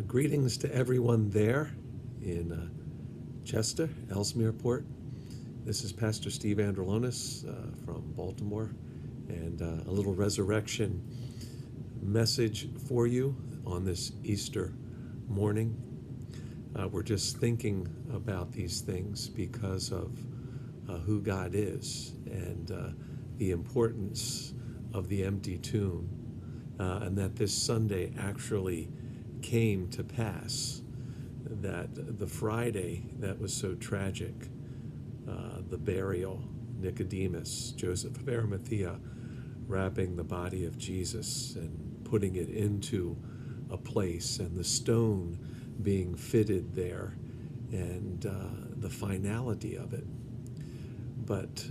Greetings to everyone there in Chester, Ellesmereport. This is Pastor Steve Androlonis from Baltimore, and a little resurrection message for you on this Easter morning. We're just thinking about these things because of who God is and the importance of the empty tomb, and that this Sunday actually came to pass, that the Friday that was so tragic, the burial, Nicodemus, Joseph of Arimathea, wrapping the body of Jesus and putting it into a place, and the stone being fitted there, and the finality of it. But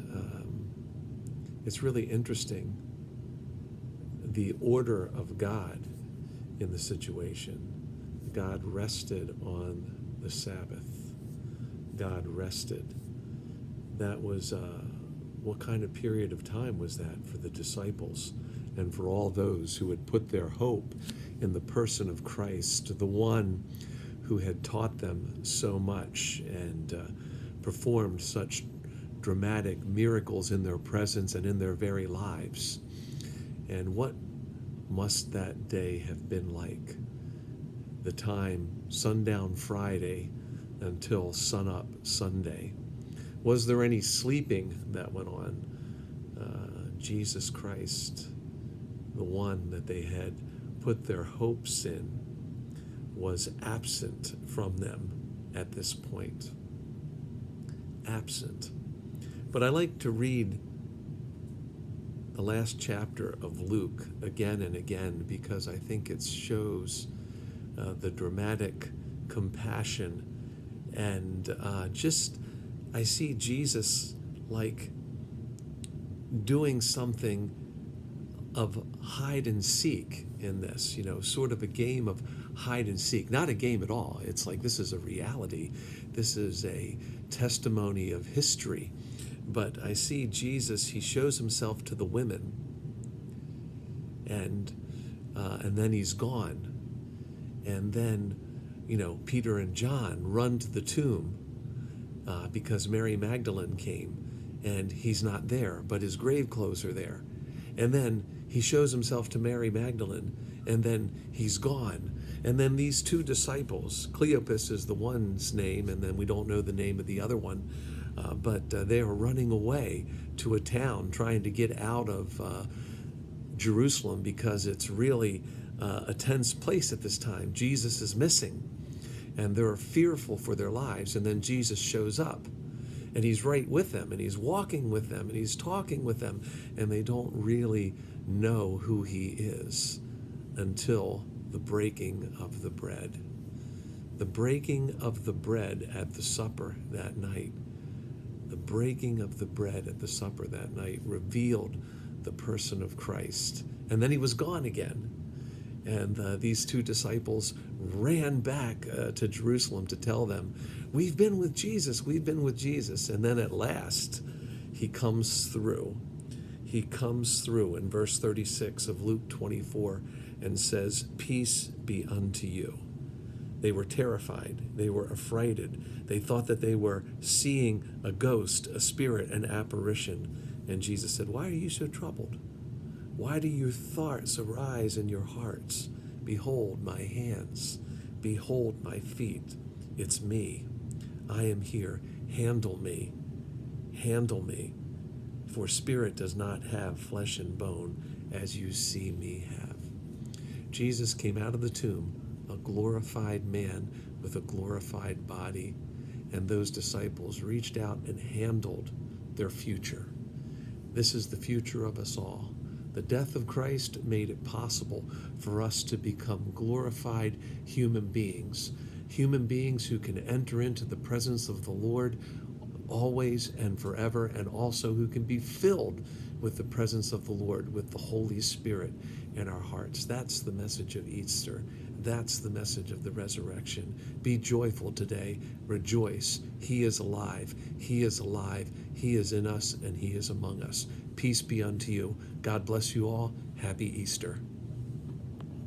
it's really interesting, the order of God in the situation. God rested on the Sabbath. God rested. That was, what kind of period of time was that for the disciples and for all those who had put their hope in the person of Christ, the one who had taught them so much and performed such dramatic miracles in their presence and in their very lives. And what must that day have been like? The time, sundown Friday until sunup Sunday. Was there any sleeping that went on? Jesus Christ, the one that they had put their hopes in, was absent from them at this point. Absent. But I like to read the last chapter of Luke again and again, because I think it shows the dramatic compassion, and I see Jesus like doing something of hide and seek in this, sort of a game of hide and seek. Not a game at all. It's like this is a reality. This is a testimony of history. But I see Jesus, he shows himself to the women, and then he's gone. And then, Peter and John run to the tomb because Mary Magdalene came, and he's not there, but his grave clothes are there. And then he shows himself to Mary Magdalene, and then he's gone. And then these two disciples, Cleopas is the one's name, and then we don't know the name of the other one, but they are running away to a town, trying to get out of Jerusalem, because it's really a tense place at this time. Jesus is missing, and they're fearful for their lives. And then Jesus shows up, and he's right with them, and he's walking with them, and he's talking with them, and they don't really know who he is until the breaking of the bread. The breaking of the bread at the supper that night. The breaking of the bread at the supper that night revealed the person of Christ. And then he was gone again. And these two disciples ran back to Jerusalem to tell them, we've been with Jesus, we've been with Jesus. And then at last, he comes through. He comes through in verse 36 of Luke 24 and says, peace be unto you. They were terrified. They were affrighted. They thought that they were seeing a ghost, a spirit, an apparition. And Jesus said, why are you so troubled? Why do your thoughts arise in your hearts? Behold my hands. Behold my feet. It's me. I am here. Handle me. Handle me. For spirit does not have flesh and bone, as you see me have. Jesus came out of the tomb, a glorified man with a glorified body, and those disciples reached out and handled their future. This is the future of us all. The death of Christ made it possible for us to become glorified human beings who can enter into the presence of the Lord always and forever, and also who can be filled with the presence of the Lord, with the Holy Spirit in our hearts. That's the message of Easter. That's the message of the resurrection. Be joyful today. Rejoice. He is alive. He is alive. He is in us, and he is among us. Peace be unto you. God bless you all. Happy Easter.